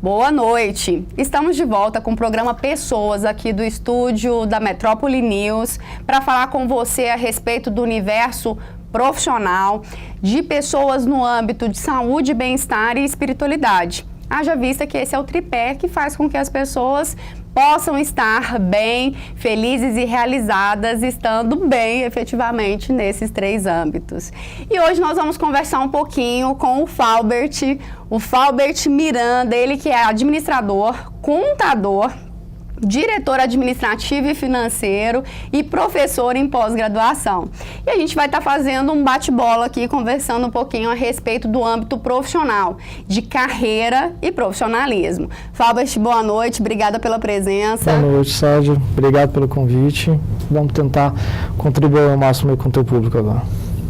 Boa noite! Estamos de volta com o programa Pessoas aqui do estúdio da Metrópole News para falar com você a respeito do universo profissional de pessoas no âmbito de saúde, bem-estar e espiritualidade. Haja vista que esse é o tripé que faz com que as pessoas possam estar bem, felizes e realizadas, estando bem efetivamente nesses três âmbitos. E hoje nós vamos conversar um pouquinho com o Falbert Miranda, ele que é administrador, contador, diretor administrativo e financeiro e professor em pós-graduação. E a gente vai estar fazendo um bate-bola aqui, conversando um pouquinho a respeito do âmbito profissional, de carreira e profissionalismo. Falbert, boa noite, obrigada pela presença. Boa noite, Sérgio, obrigado pelo convite. Vamos tentar contribuir ao máximo aí com o teu público agora.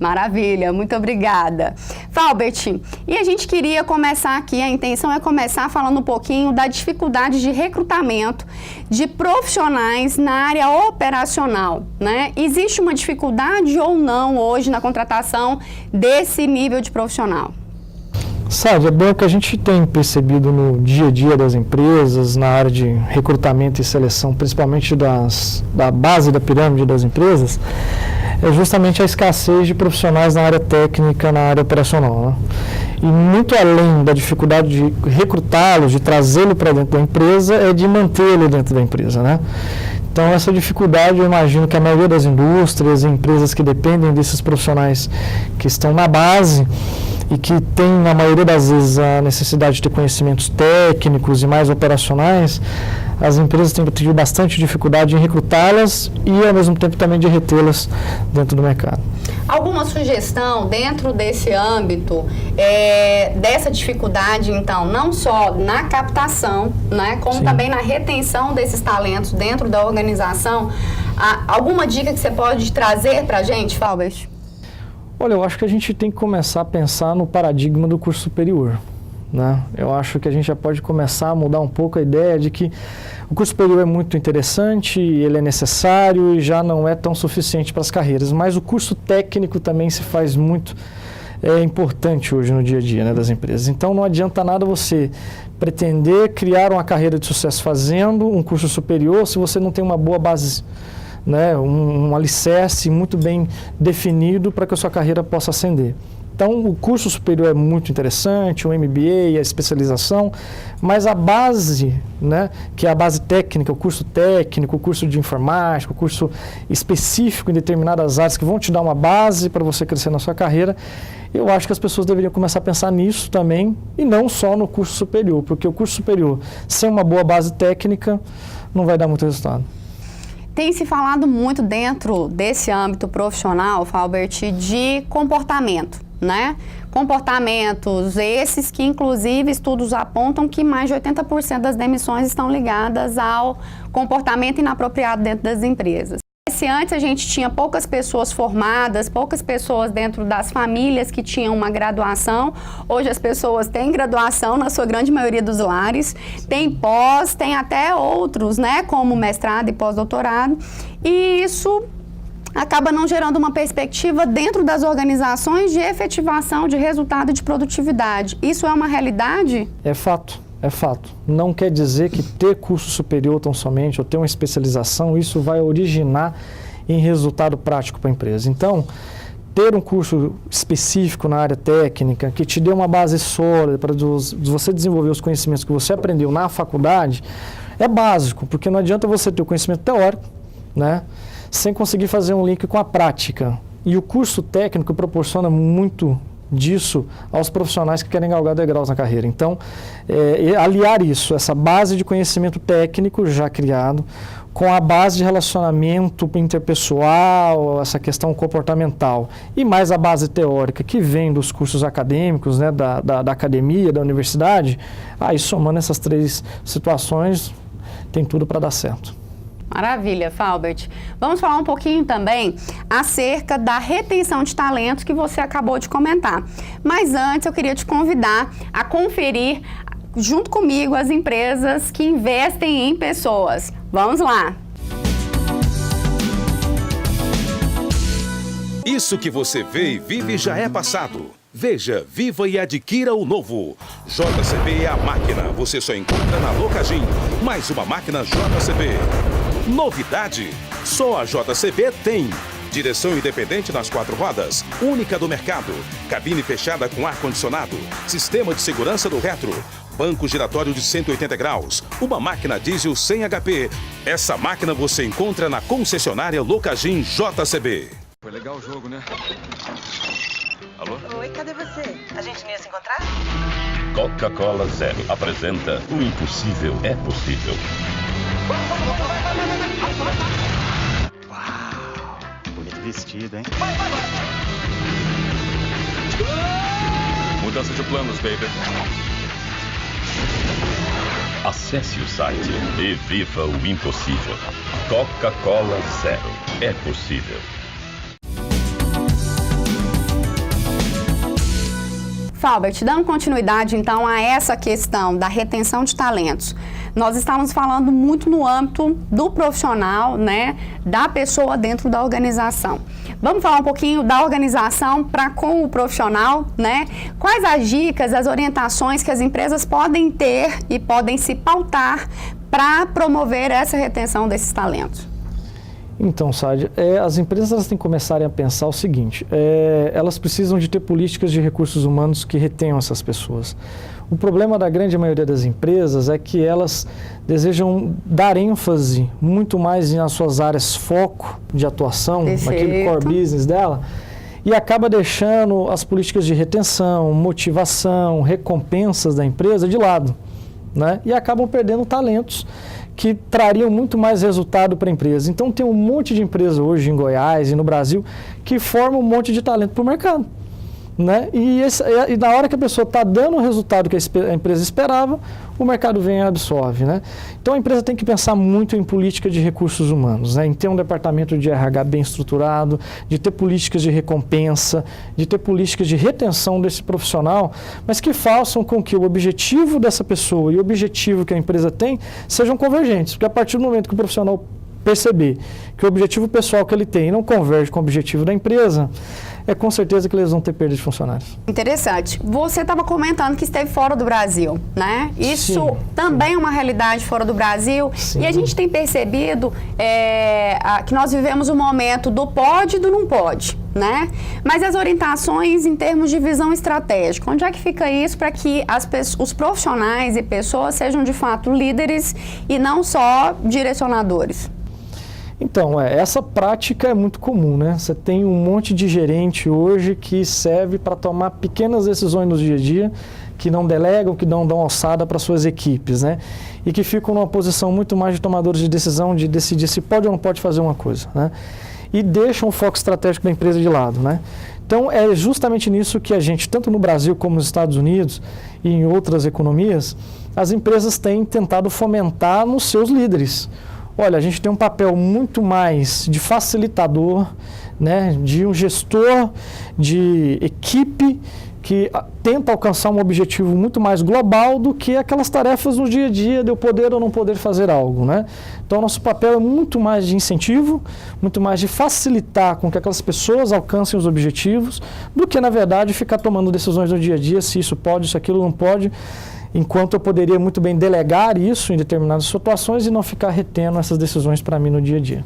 Maravilha, muito obrigada. Falbert, e a gente queria começar aqui, a intenção é começar falando um pouquinho da dificuldade de recrutamento de profissionais na área operacional, né? Existe uma dificuldade ou não hoje na contratação desse nível de profissional? Sérgio, é bom que a gente tem percebido no dia a dia das empresas, na área de recrutamento e seleção, principalmente da base da pirâmide das empresas, é justamente a escassez de profissionais na área técnica, na área operacional, né? E muito além da dificuldade de recrutá-lo, de trazê-lo para dentro da empresa, é de mantê-lo dentro da empresa, né? Então, essa dificuldade, eu imagino que a maioria das indústrias e empresas que dependem desses profissionais que estão na base e que tem, na maioria das vezes, a necessidade de ter conhecimentos técnicos e mais operacionais, as empresas têm tido bastante dificuldade em recrutá-las e, ao mesmo tempo, também de retê-las dentro do mercado. Alguma sugestão dentro desse âmbito, dessa dificuldade, então, não só na captação, né, como também na retenção desses talentos dentro da organização? Alguma dica que você pode trazer para a gente, Falbert? Olha, eu acho que a gente tem que começar a pensar no paradigma do curso superior, né? Eu acho que a gente já pode começar a mudar um pouco a ideia de que o curso superior é muito interessante, ele é necessário e já não é tão suficiente para as carreiras, mas o curso técnico também se faz muito importante hoje no dia a dia, né, das empresas. Então não adianta nada você pretender criar uma carreira de sucesso fazendo um curso superior se você não tem uma boa base, né, um alicerce muito bem definido para que a sua carreira possa ascender. Então, o curso superior é muito interessante, o MBA, a especialização, mas a base, né, que é a base técnica, o curso técnico, o curso de informática, o curso específico em determinadas áreas que vão te dar uma base para você crescer na sua carreira, eu acho que as pessoas deveriam começar a pensar nisso também e não só no curso superior, porque o curso superior, sem uma boa base técnica, não vai dar muito resultado. Tem se falado muito dentro desse âmbito profissional, Falbert, de comportamento, né? Comportamentos esses que, inclusive, estudos apontam que mais de 80% das demissões estão ligadas ao comportamento inapropriado dentro das empresas. Se antes a gente tinha poucas pessoas formadas, poucas pessoas dentro das famílias que tinham uma graduação, hoje as pessoas têm graduação na sua grande maioria dos lares, tem pós, tem até outros, né, como mestrado e pós-doutorado, e isso acaba não gerando uma perspectiva dentro das organizações de efetivação de resultado e de produtividade. Isso é uma realidade? É fato. É fato. Não quer dizer que ter curso superior tão somente, ou ter uma especialização, isso vai originar em resultado prático para a empresa. Então, ter um curso específico na área técnica, que te dê uma base sólida para você desenvolver os conhecimentos que você aprendeu na faculdade, é básico, porque não adianta você ter o conhecimento teórico, né, sem conseguir fazer um link com a prática. E o curso técnico proporciona muito disso aos profissionais que querem galgar degraus na carreira. Então, aliar isso, essa base de conhecimento técnico já criado, com a base de relacionamento interpessoal, essa questão comportamental, e mais a base teórica que vem dos cursos acadêmicos, né, da academia, da universidade, aí somando essas três situações, tem tudo para dar certo. Maravilha, Falbert. Vamos falar um pouquinho também acerca da retenção de talentos que você acabou de comentar. Mas antes eu queria te convidar a conferir junto comigo as empresas que investem em pessoas. Vamos lá! Isso que você vê e vive já é passado. Veja, viva e adquira o novo. JCB é a máquina. Você só encontra na Locagin. Mais uma máquina JCB. Novidade. Só a JCB tem. Direção independente nas 4 rodas. Única do mercado. Cabine fechada com ar-condicionado. Sistema de segurança do retro. Banco giratório de 180 graus. Uma máquina diesel sem HP. Essa máquina você encontra na concessionária Locagin JCB. Foi legal o jogo, né? Alô? Oi, cadê você? A gente não ia se encontrar? Coca-Cola Zero apresenta O Impossível é Possível. Uau! Bonito vestido, hein? Mudança de planos, baby. Acesse o site e viva o impossível. Coca-Cola Zero é possível. Falbert, dando continuidade então a essa questão da retenção de talentos, nós estamos falando muito no âmbito do profissional, né, da pessoa dentro da organização. Vamos falar um pouquinho da organização para com o profissional, né? Quais as dicas, as orientações que as empresas podem ter e podem se pautar para promover essa retenção desses talentos? Então, Sádia, as empresas elas têm que começarem a pensar o seguinte, elas precisam de ter políticas de recursos humanos que retenham essas pessoas. O problema da grande maioria das empresas é que elas desejam dar ênfase muito mais nas suas áreas foco de atuação, naquele core business dela, e acaba deixando as políticas de retenção, motivação, recompensas da empresa de lado, né? E acabam perdendo talentos que trariam muito mais resultado para a empresa. Então tem um monte de empresa hoje em Goiás e no Brasil que forma um monte de talento para o mercado, né? E na hora que a pessoa está dando o resultado que a empresa esperava, o mercado vem e absorve, né? Então a empresa tem que pensar muito em política de recursos humanos, né? Em ter um departamento de RH bem estruturado, de ter políticas de recompensa, de ter políticas de retenção desse profissional, mas que façam com que o objetivo dessa pessoa e o objetivo que a empresa tem sejam convergentes, porque a partir do momento que o profissional perceber que o objetivo pessoal que ele tem não converge com o objetivo da empresa, é com certeza que eles vão ter perda de funcionários. Interessante. Você estava comentando que esteve fora do Brasil, né? Isso também é uma realidade fora do Brasil. Sim. E a gente tem percebido que nós vivemos um momento do pode e do não pode, né? Mas as orientações em termos de visão estratégica, onde é que fica isso para que os profissionais e pessoas sejam de fato líderes e não só direcionadores? Então, essa prática é muito comum, né? Você tem um monte de gerente hoje que serve para tomar pequenas decisões no dia a dia, que não delegam, que não dão alçada para suas equipes, né? E que ficam numa posição muito mais de tomadores de decisão, de decidir se pode ou não pode fazer uma coisa, né? E deixam o foco estratégico da empresa de lado, né? Então, é justamente nisso que a gente, tanto no Brasil como nos Estados Unidos e em outras economias, as empresas têm tentado fomentar nos seus líderes. Olha, a gente tem um papel muito mais de facilitador, né, de um gestor de equipe que tenta alcançar um objetivo muito mais global do que aquelas tarefas no dia a dia de eu poder ou não poder fazer algo, né? Então, nosso papel é muito mais de incentivo, muito mais de facilitar com que aquelas pessoas alcancem os objetivos, do que, na verdade, ficar tomando decisões no dia a dia, se isso pode, se aquilo não pode, enquanto eu poderia muito bem delegar isso em determinadas situações e não ficar retendo essas decisões para mim no dia a dia.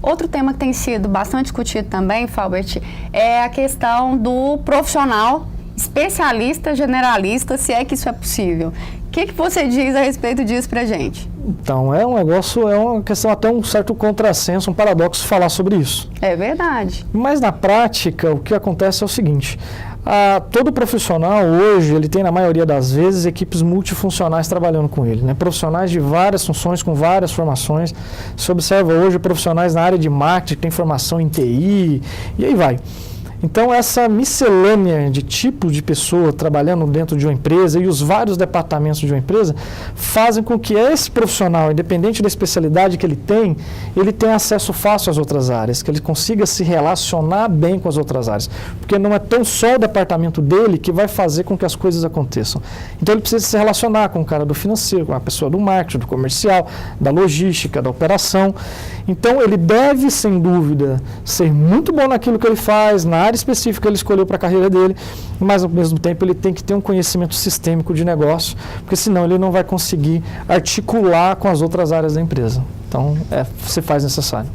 Outro tema que tem sido bastante discutido também, Falbert, é a questão do profissional especialista, generalista, se é que isso é possível. O que você diz a respeito disso pra gente? Então, é uma questão até um certo contrassenso, um paradoxo falar sobre isso. É verdade. Mas na prática, o que acontece é o seguinte, todo profissional hoje, ele tem na maioria das vezes equipes multifuncionais trabalhando com ele, né? Profissionais de várias funções, com várias formações. Se observa hoje profissionais na área de marketing, que tem formação em TI, e aí vai. Então, essa miscelânea de tipos de pessoa trabalhando dentro de uma empresa e os vários departamentos de uma empresa fazem com que esse profissional, independente da especialidade que ele tenha acesso fácil às outras áreas, que ele consiga se relacionar bem com as outras áreas. Porque não é tão só o departamento dele que vai fazer com que as coisas aconteçam. Então, ele precisa se relacionar com o cara do financeiro, com a pessoa do marketing, do comercial, da logística, da operação. Então, ele deve, sem dúvida, ser muito bom naquilo que ele faz, na área área específica que ele escolheu para a carreira dele, mas ao mesmo tempo ele tem que ter um conhecimento sistêmico de negócio, porque senão ele não vai conseguir articular com as outras áreas da empresa. Então, se faz necessário.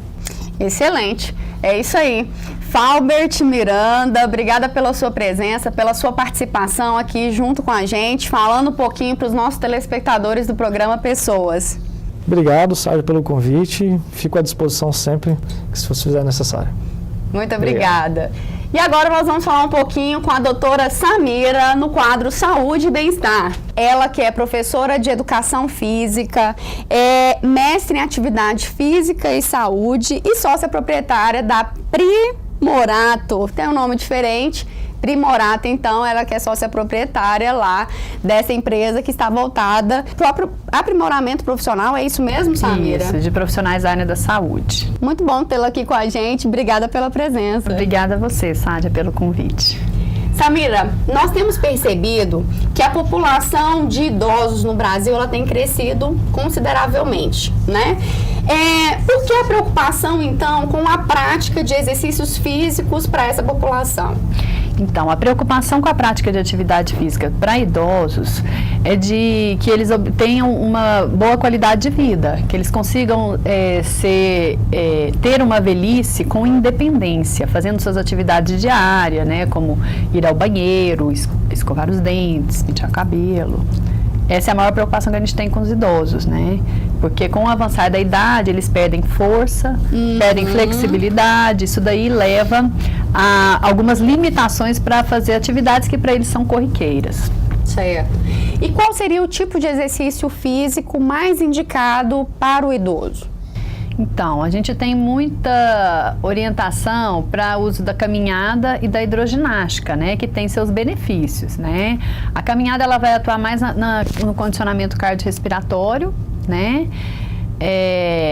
Excelente, é isso aí. Falbert Miranda, obrigada pela sua presença, pela sua participação aqui junto com a gente, falando um pouquinho para os nossos telespectadores do programa Pessoas. Obrigado, Sérgio, pelo convite. Fico à disposição sempre, se você fizer necessário. Muito obrigada. E agora nós vamos falar um pouquinho com a doutora Samira no quadro Saúde e Bem-Estar. Ela que é professora de Educação Física, é mestre em Atividade Física e Saúde e sócia proprietária da Primorato. Tem um nome diferente. Primorato, então, ela que é sócia proprietária lá dessa empresa que está voltada para o aprimoramento profissional, é isso mesmo, Samira? Isso, de profissionais da área da saúde. Muito bom tê-la aqui com a gente, obrigada pela presença. Obrigada a você, Sádia, pelo convite. Samira, nós temos percebido que a população de idosos no Brasil ela tem crescido consideravelmente, né? Por que a preocupação, então, com a prática de exercícios físicos para essa população? Então, a preocupação com a prática de atividade física para idosos é de que eles tenham uma boa qualidade de vida, que eles consigam ter uma velhice com independência, fazendo suas atividades diárias, né, como ir ao banheiro, escovar os dentes, pentear o cabelo. Essa é a maior preocupação que a gente tem com os idosos, né? Porque com o avançar da idade, eles perdem força, perdem flexibilidade, isso daí leva a algumas limitações para fazer atividades que para eles são corriqueiras. Certo. E qual seria o tipo de exercício físico mais indicado para o idoso? Então, a gente tem muita orientação para o uso da caminhada e da hidroginástica, né, que tem seus benefícios, né. A caminhada, ela vai atuar mais no condicionamento cardiorrespiratório, né,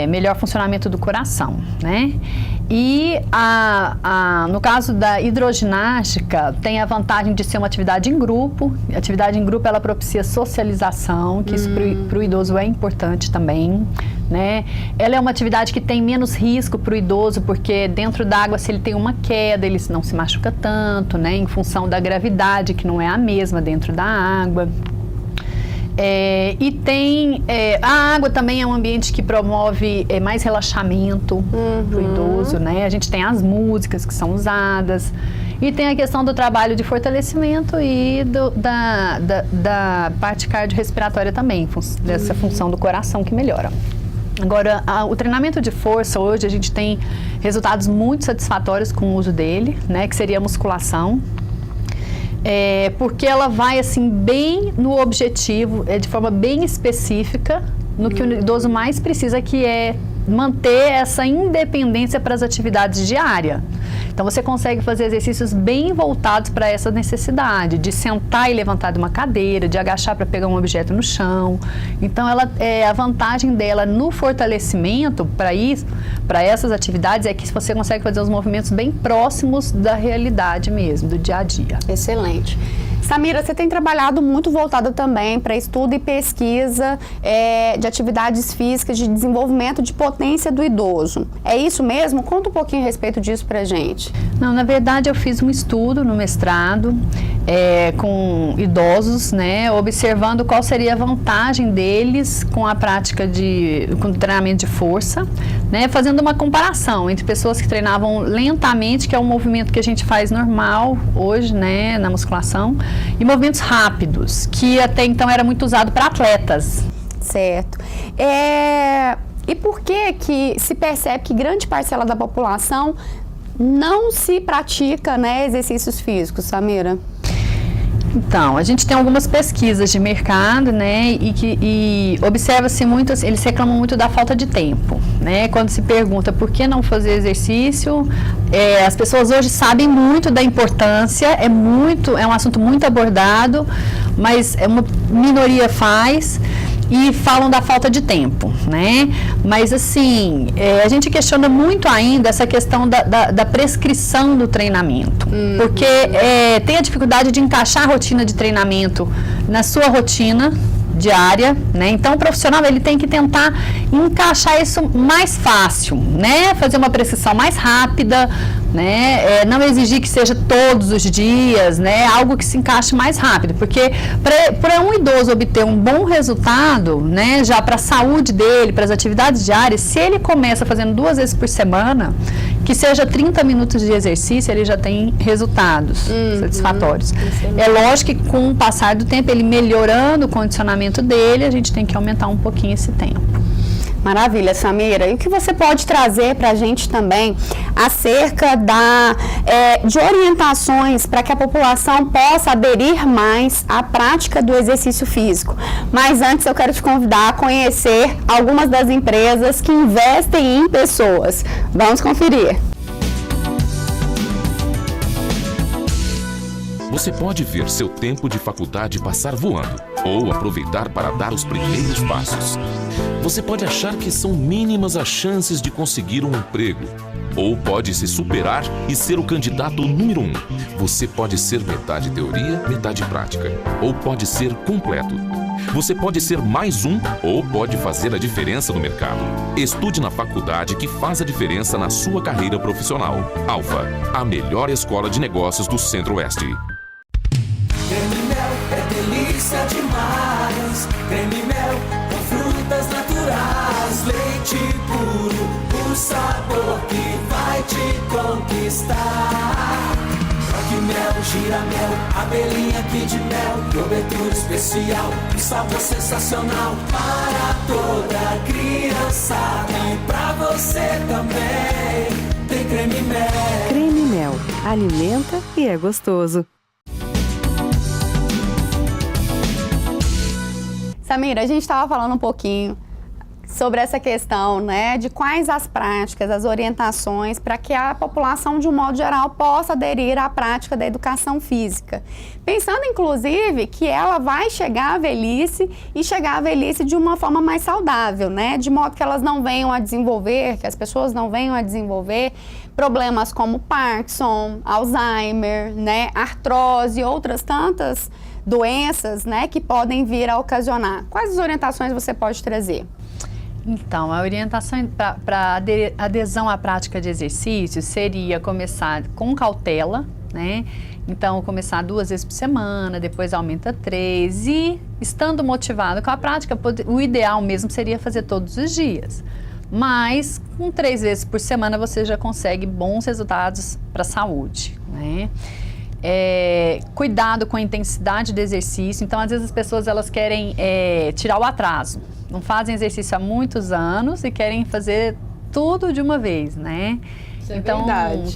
melhor funcionamento do coração, né. E no caso da hidroginástica, tem a vantagem de ser uma atividade em grupo. A atividade em grupo, ela propicia socialização, que isso para o idoso é importante também, né? Ela é uma atividade que tem menos risco para o idoso, porque dentro da água, se ele tem uma queda, ele não se machuca tanto, né? Em função da gravidade, que não é a mesma dentro da água. E tem a água também é um ambiente que promove mais relaxamento para o idoso, né? A gente tem as músicas que são usadas e tem a questão do trabalho de fortalecimento e da parte cardiorrespiratória também, dessa função do coração que melhora. Agora, o treinamento de força, hoje a gente tem resultados muito satisfatórios com o uso dele, né? Que seria a musculação. Porque ela vai assim bem no objetivo, de forma bem específica, no que o idoso mais precisa, que é manter essa independência para as atividades diárias. Então, você consegue fazer exercícios bem voltados para essa necessidade, de sentar e levantar de uma cadeira, de agachar para pegar um objeto no chão. Então, a vantagem dela no fortalecimento para essas atividades é que você consegue fazer os movimentos bem próximos da realidade mesmo, do dia a dia. Excelente. Samira, você tem trabalhado muito voltada também para estudo e pesquisa de atividades físicas, de desenvolvimento de potência do idoso. É isso mesmo? Conta um pouquinho a respeito disso pra gente. Não, na verdade eu fiz um estudo no mestrado com idosos, né, observando qual seria a vantagem deles com a prática com o treinamento de força, né, fazendo uma comparação entre pessoas que treinavam lentamente, que é um movimento que a gente faz normal hoje, né, na musculação, e movimentos rápidos, que até então era muito usado para atletas. Certo. E por que se percebe que grande parcela da população não se pratica, né, exercícios físicos, Samira? Então, a gente tem algumas pesquisas de mercado, né, e observa-se muito, eles reclamam muito da falta de tempo, né, quando se pergunta por que não fazer exercício, as pessoas hoje sabem muito da importância, é um assunto muito abordado, mas uma minoria faz e falam da falta de tempo, né, mas assim, a gente questiona muito ainda essa questão da prescrição do treinamento, porque tem a dificuldade de encaixar a rotina de treinamento na sua rotina, diária, né? Então o profissional ele tem que tentar encaixar isso mais fácil, né? Fazer uma prescrição mais rápida, né? Não exigir que seja todos os dias, né? Algo que se encaixe mais rápido, porque para um idoso obter um bom resultado, né? Já para a saúde dele, para as atividades diárias, se ele começa fazendo 2 vezes por semana, que seja 30 minutos de exercício, ele já tem resultados satisfatórios. É lógico que com o passar do tempo, ele melhorando o condicionamento dele, a gente tem que aumentar um pouquinho esse tempo. Maravilha, Samira. E o que você pode trazer para a gente também acerca de orientações para que a população possa aderir mais à prática do exercício físico? Mas antes eu quero te convidar a conhecer algumas das empresas que investem em pessoas. Vamos conferir. Você pode ver seu tempo de faculdade passar voando ou aproveitar para dar os primeiros passos. Você pode achar que são mínimas as chances de conseguir um emprego, ou pode se superar e ser o candidato número 1. Você pode ser metade teoria, metade prática, ou pode ser completo. Você pode ser mais um ou pode fazer a diferença no mercado. Estude na faculdade que faz a diferença na sua carreira profissional. Alfa, a melhor escola de negócios do Centro-Oeste. Creme Mel é delícia demais. Creme Mel com frutas naturais. Leite puro, o sabor que vai te conquistar. Choque mel, gira mel, abelhinha Kid Mel, cobertura especial, um sabor sensacional para toda criançada e pra você também. Tem Creme Mel. Creme Mel, alimenta e é gostoso. Samira, a gente estava falando um pouquinho sobre essa questão, né, de quais as práticas, as orientações para que a população, de um modo geral, possa aderir à prática da educação física. Pensando, inclusive, que ela vai chegar à velhice e chegar à velhice de uma forma mais saudável, né, de modo que elas não venham a desenvolver, que as pessoas não venham a desenvolver problemas como Parkinson, Alzheimer, né, artrose e outras tantas doenças, né, que podem vir a ocasionar. Quais as orientações você pode trazer? Então, a orientação para adesão à prática de exercício seria começar com cautela, né? Então, começar 2 vezes por semana, depois aumenta 3 e, estando motivado com a prática, o ideal mesmo seria fazer todos os dias. Mas, com 3 vezes por semana, você já consegue bons resultados para a saúde, né? Cuidado com a intensidade do exercício. Então, às vezes as pessoas elas querem tirar o atraso. Não fazem exercício há muitos anos e querem fazer tudo de uma vez, né? Então,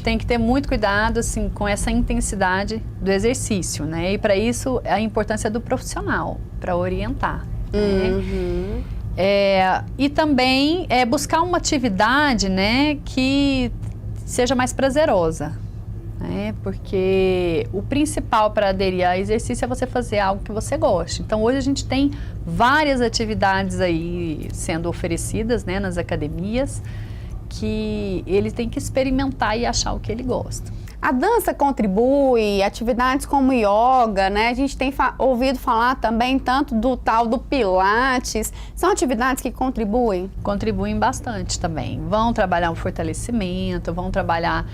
tem que ter muito cuidado assim, com essa intensidade do exercício, né? E para isso, a importância do profissional, para orientar. Uhum. Né? E também buscar uma atividade, né, que seja mais prazerosa. Porque o principal para aderir a exercício é você fazer algo que você goste. Então, hoje a gente tem várias atividades aí sendo oferecidas, né, nas academias, que ele tem que experimentar e achar o que ele gosta. A dança contribui, atividades como yoga, né? A gente tem ouvido falar também tanto do tal do pilates. São atividades que contribuem? Contribuem bastante também. Vão trabalhar o fortalecimento, vão trabalhar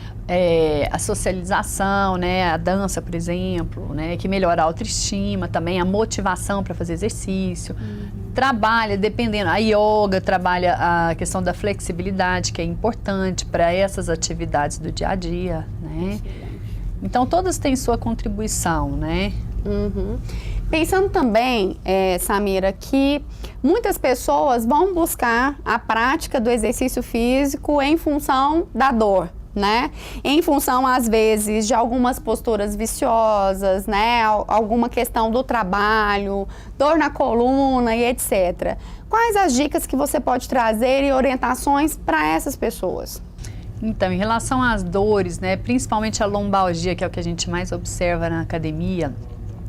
a socialização, né? A dança, por exemplo, né? Que melhora a autoestima também, a motivação para fazer exercício. Trabalha, dependendo, a yoga trabalha a questão da flexibilidade, que é importante para essas atividades do dia a dia, né? Então, todas têm sua contribuição, né? Uhum. Pensando também, Samira, que muitas pessoas vão buscar a prática do exercício físico em função da dor, né? Em função, às vezes, de algumas posturas viciosas, né? Alguma questão do trabalho, dor na coluna e etc. Quais as dicas que você pode trazer e orientações para essas pessoas? Então, em relação às dores, né? Principalmente a lombalgia, que é o que a gente mais observa na academia,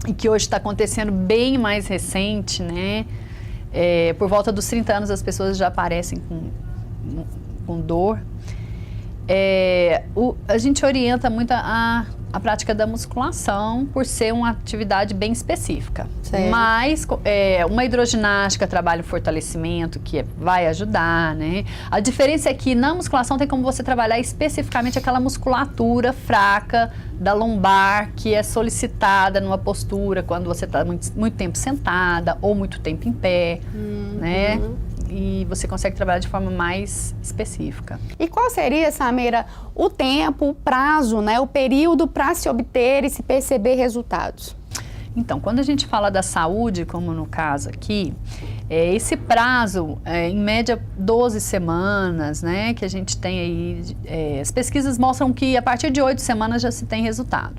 e que hoje está acontecendo bem mais recente, né? Por volta dos 30 anos as pessoas já aparecem com dor. A gente orienta muito a a prática da musculação, por ser uma atividade bem específica. Certo. Mas uma hidroginástica trabalha o fortalecimento, que vai ajudar, né? A diferença é que na musculação tem como você trabalhar especificamente aquela musculatura fraca da lombar, que é solicitada numa postura quando você está muito tempo sentada ou muito tempo em pé, né? E você consegue trabalhar de forma mais específica. E qual seria, Samira, o tempo, o prazo, né, o período para se obter e se perceber resultados? Então, quando a gente fala da saúde, como no caso aqui, esse prazo, em média 12 semanas, né, que a gente tem aí, as pesquisas mostram que a partir de 8 semanas já se tem resultado.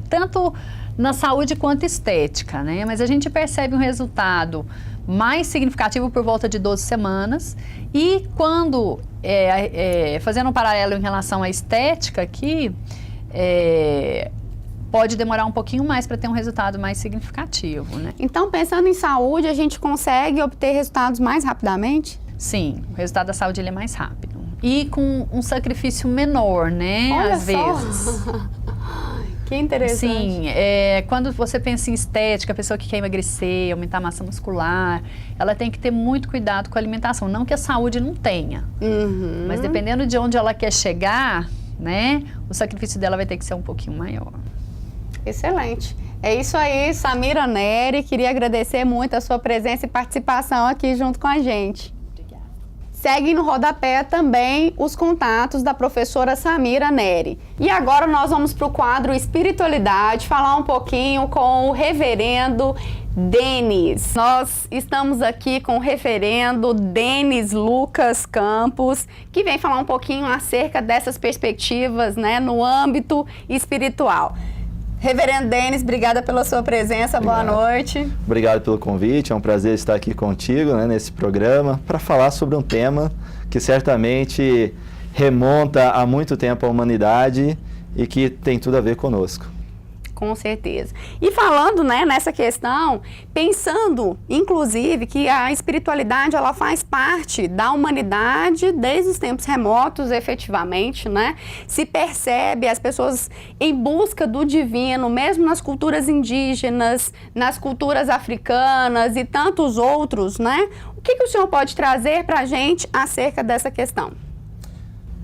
Tanto na saúde quanto estética, né, mas a gente percebe um resultado mais significativo por volta de 12 semanas. E quando, fazendo um paralelo em relação à estética aqui, pode demorar um pouquinho mais para ter um resultado mais significativo, né? Então, pensando em saúde, a gente consegue obter resultados mais rapidamente? Sim, o resultado da saúde ele é mais rápido. E com um sacrifício menor, né? Olha às só. vezes. Que interessante. Sim, quando você pensa em estética, a pessoa que quer emagrecer, aumentar a massa muscular, ela tem que ter muito cuidado com a alimentação. Não que a saúde não tenha, mas dependendo de onde ela quer chegar, né, o sacrifício dela vai ter que ser um pouquinho maior. Excelente. É isso aí, Samira Neri. Queria agradecer muito a sua presença e participação aqui junto com a gente. Seguem no rodapé também os contatos da professora Samira Neri. E agora nós vamos para o quadro Espiritualidade, falar um pouquinho com o reverendo Denis. Nós estamos aqui com o reverendo Denis Lucas Campos, que vem falar um pouquinho acerca dessas perspectivas, né, no âmbito espiritual. Reverendo Denis, obrigada pela sua presença, boa noite. Obrigado pelo convite, é um prazer estar aqui contigo, né, nesse programa para falar sobre um tema que certamente remonta há muito tempo à humanidade e que tem tudo a ver conosco. Com certeza. E falando, né, nessa questão, pensando, inclusive, que a espiritualidade, ela faz parte da humanidade desde os tempos remotos, efetivamente, né? Se percebe as pessoas em busca do divino, mesmo nas culturas indígenas, nas culturas africanas e tantos outros, né? O que o senhor pode trazer para a gente acerca dessa questão?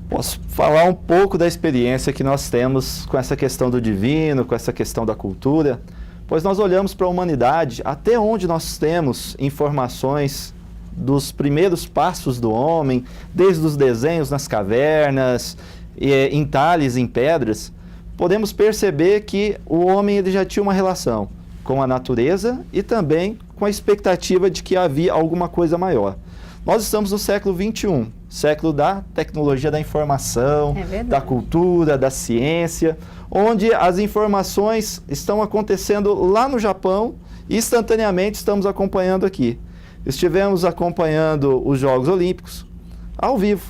Posso falar um pouco da experiência que nós temos com essa questão do divino, com essa questão da cultura, pois nós olhamos para a humanidade até onde nós temos informações dos primeiros passos do homem, desde os desenhos nas cavernas, em talhes, em pedras, podemos perceber que o homem ele já tinha uma relação com a natureza e também com a expectativa de que havia alguma coisa maior. Nós estamos no século XXI, século da tecnologia da informação, da cultura, da ciência, onde as informações estão acontecendo lá no Japão e instantaneamente estamos acompanhando aqui. Estivemos acompanhando os Jogos Olímpicos ao vivo.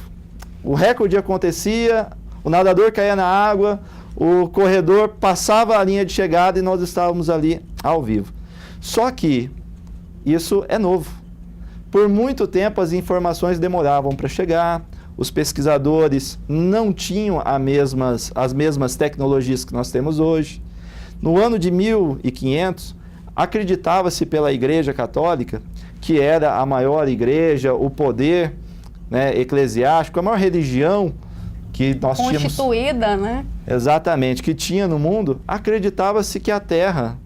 O recorde acontecia, o nadador caía na água, o corredor passava a linha de chegada e nós estávamos ali ao vivo. Só que isso é novo. Por muito tempo as informações demoravam para chegar, os pesquisadores não tinham as mesmas tecnologias que nós temos hoje. No ano de 1500, acreditava-se pela Igreja Católica que era a maior igreja, o poder, né, eclesiástico, a maior religião que nós tínhamos. Constituída, né? Exatamente, que tinha no mundo, acreditava-se que a Terra,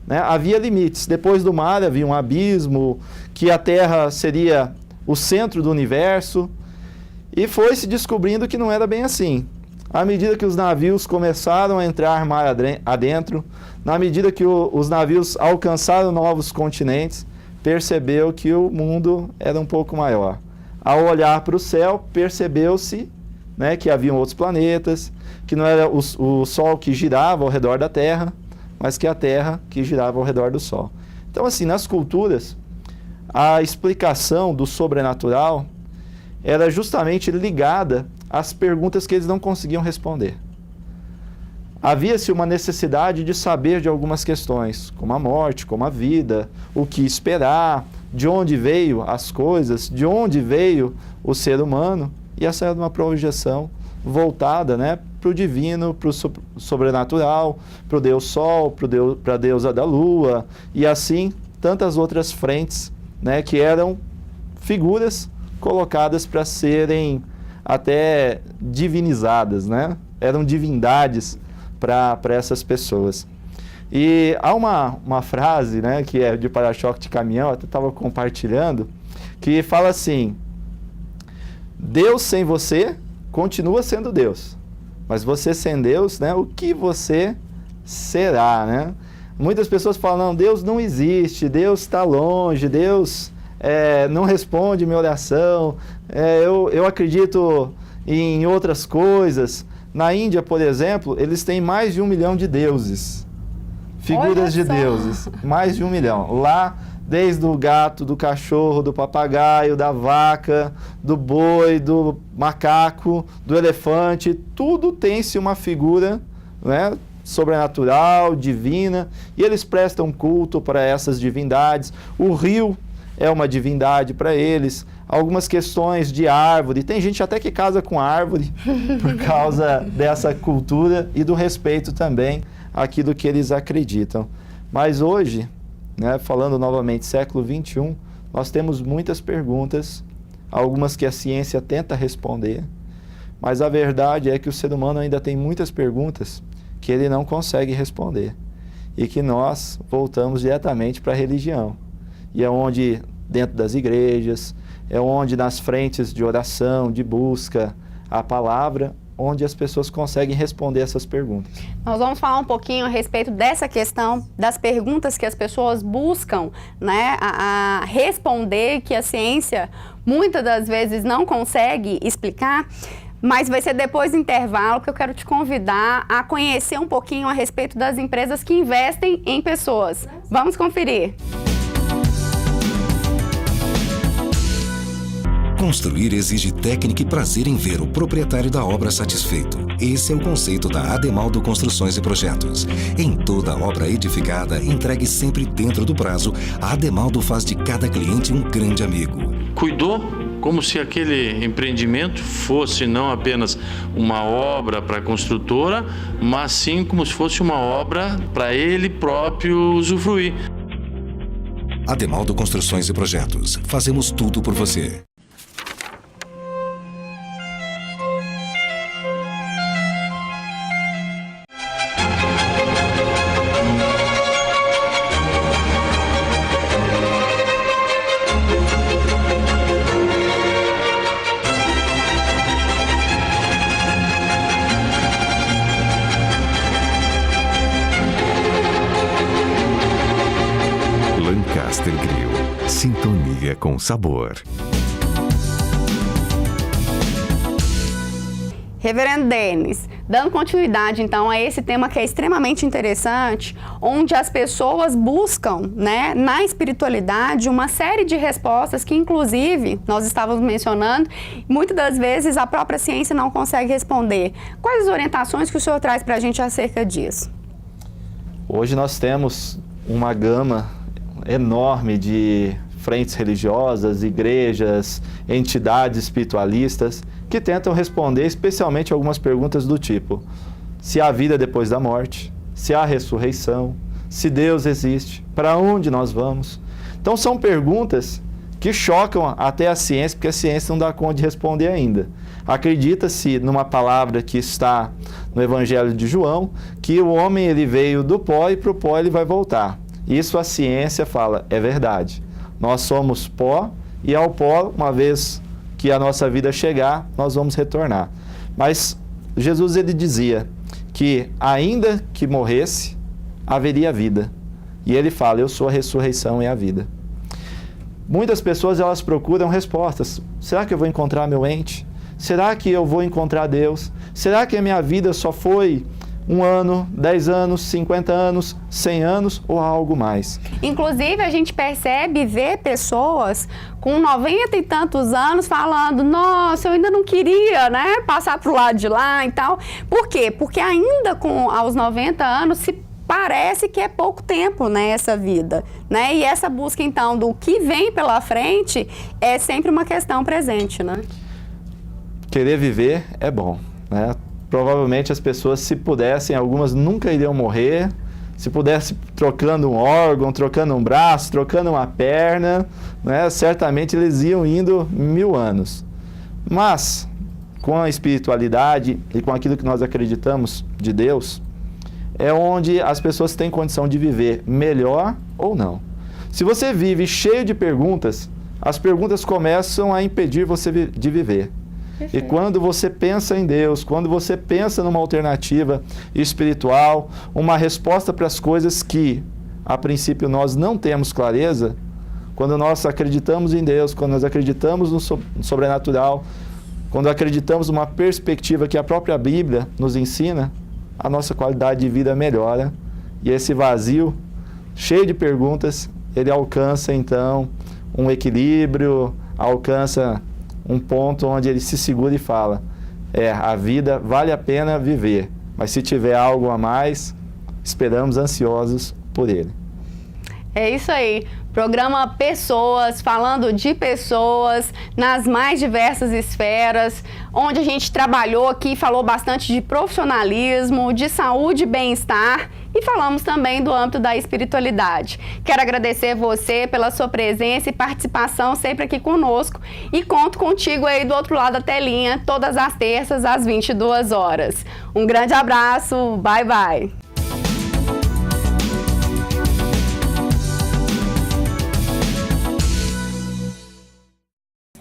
né, havia limites. Depois do mar havia um abismo, que a Terra seria o centro do universo, e foi se descobrindo que não era bem assim. À medida que os navios começaram a entrar mar adentro, na medida que os navios alcançaram novos continentes, percebeu que o mundo era um pouco maior. Ao olhar para o céu, percebeu-se, né, que haviam outros planetas, que não era o Sol que girava ao redor da Terra, mas que a Terra que girava ao redor do Sol. Então, assim, nas culturas, a explicação do sobrenatural era justamente ligada às perguntas que eles não conseguiam responder. Havia-se uma necessidade de saber de algumas questões, como a morte, como a vida, o que esperar, de onde veio as coisas, de onde veio o ser humano, e essa era uma projeção voltada, né, para o divino, para o sobrenatural, para o Deus Sol, para a deusa da Lua, e assim tantas outras frentes, né, que eram figuras colocadas para serem até divinizadas, né? Eram divindades para essas pessoas. E há uma frase, né, que é de para-choque de caminhão, eu até estava compartilhando, que fala assim: Deus sem você continua sendo Deus, mas você sem Deus, né, o que você será, né? Muitas pessoas falam, não, Deus não existe, Deus está longe, Deus não responde minha oração, eu acredito em outras coisas. Na Índia, por exemplo, eles têm mais de 1 milhão de deuses, figuras de deuses, mais de 1 milhão. Lá, desde o gato, do cachorro, do papagaio, da vaca, do boi, do macaco, do elefante, tudo tem-se uma figura, né, sobrenatural, divina, e eles prestam culto para essas divindades. O rio é uma divindade para eles. Algumas questões de árvore, tem gente até que casa com árvore por causa dessa cultura e do respeito também àquilo que eles acreditam. Mas hoje, né, falando novamente, século XXI, nós temos muitas perguntas, algumas que a ciência tenta responder, mas a verdade é que o ser humano ainda tem muitas perguntas que ele não consegue responder, e que nós voltamos diretamente para a religião. E é onde, dentro das igrejas, é onde nas frentes de oração, de busca a palavra, onde as pessoas conseguem responder essas perguntas. Nós vamos falar um pouquinho a respeito dessa questão, das perguntas que as pessoas buscam, né, a responder, que a ciência muitas das vezes não consegue explicar. Mas vai ser depois do intervalo que eu quero te convidar a conhecer um pouquinho a respeito das empresas que investem em pessoas. Vamos conferir. Construir exige técnica e prazer em ver o proprietário da obra satisfeito. Esse é o conceito da Ademaldo Construções e Projetos. Em toda obra edificada, entregue sempre dentro do prazo, a Ademaldo faz de cada cliente um grande amigo. Cuidou como se aquele empreendimento fosse não apenas uma obra para a construtora, mas sim como se fosse uma obra para ele próprio usufruir. Ademaldo Construções e Projetos. Fazemos tudo por você. Lancaster Grill. Sintonia com sabor. Reverendo Denis, dando continuidade então a esse tema que é extremamente interessante, onde as pessoas buscam, né, na espiritualidade uma série de respostas que inclusive nós estávamos mencionando, muitas das vezes a própria ciência não consegue responder. Quais as orientações que o senhor traz para a gente acerca disso? Hoje nós temos uma gama enorme de frentes religiosas, igrejas, entidades espiritualistas que tentam responder especialmente algumas perguntas do tipo: se há vida depois da morte, se há ressurreição, se Deus existe, para onde nós vamos? Então são perguntas que chocam até a ciência, porque a ciência não dá conta de responder ainda. Acredita-se numa palavra que está no Evangelho de João, que o homem ele veio do pó e para o pó ele vai voltar. Isso a ciência fala, é verdade. Nós somos pó e ao pó, uma vez que a nossa vida chegar, nós vamos retornar. Mas Jesus ele dizia que ainda que morresse, haveria vida. E ele fala, eu sou a ressurreição e a vida. Muitas pessoas elas procuram respostas. Será que eu vou encontrar meu ente? Será que eu vou encontrar Deus? Será que a minha vida só foi 1 ano, 10 anos, 50 anos, 100 anos ou algo mais? Inclusive, a gente percebe e vê pessoas com 90 e tantos anos falando, nossa, eu ainda não queria, né, passar para o lado de lá e tal. Por quê? Porque ainda aos 90 anos se parece que é pouco tempo, né, essa vida, né? E essa busca, então, do que vem pela frente é sempre uma questão presente, né? Querer viver é bom. né? Provavelmente as pessoas, se pudessem, algumas nunca iriam morrer. Se pudesse trocando um órgão, trocando um braço, trocando uma perna, né? Certamente eles iam indo 1000 anos. Mas, com a espiritualidade e com aquilo que nós acreditamos de Deus, é onde as pessoas têm condição de viver melhor ou não. Se você vive cheio de perguntas, as perguntas começam a impedir você de viver. E quando você pensa em Deus, quando você pensa numa alternativa espiritual, uma resposta para as coisas que, a princípio, nós não temos clareza, quando nós acreditamos em Deus, quando nós acreditamos no sobrenatural, quando acreditamos numa perspectiva que a própria Bíblia nos ensina, a nossa qualidade de vida melhora. E esse vazio, cheio de perguntas, ele alcança, então, um equilíbrio, alcança um ponto onde ele se segura e fala: a vida vale a pena viver, mas se tiver algo a mais, esperamos ansiosos por ele. É isso aí. Programa Pessoas, falando de pessoas nas mais diversas esferas, onde a gente trabalhou aqui, falou bastante de profissionalismo, de saúde e bem-estar e falamos também do âmbito da espiritualidade. Quero agradecer você pela sua presença e participação sempre aqui conosco e conto contigo aí do outro lado da telinha, todas as terças às 22 horas. Um grande abraço, bye bye!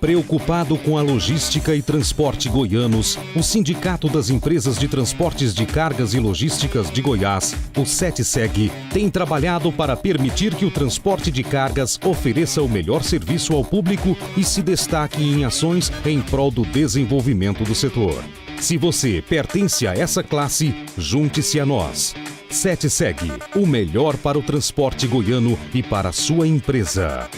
Preocupado com a logística e transporte goianos, o Sindicato das Empresas de Transportes de Cargas e Logísticas de Goiás, o SETSEG, tem trabalhado para permitir que o transporte de cargas ofereça o melhor serviço ao público e se destaque em ações em prol do desenvolvimento do setor. Se você pertence a essa classe, junte-se a nós. SETSEG, o melhor para o transporte goiano e para a sua empresa.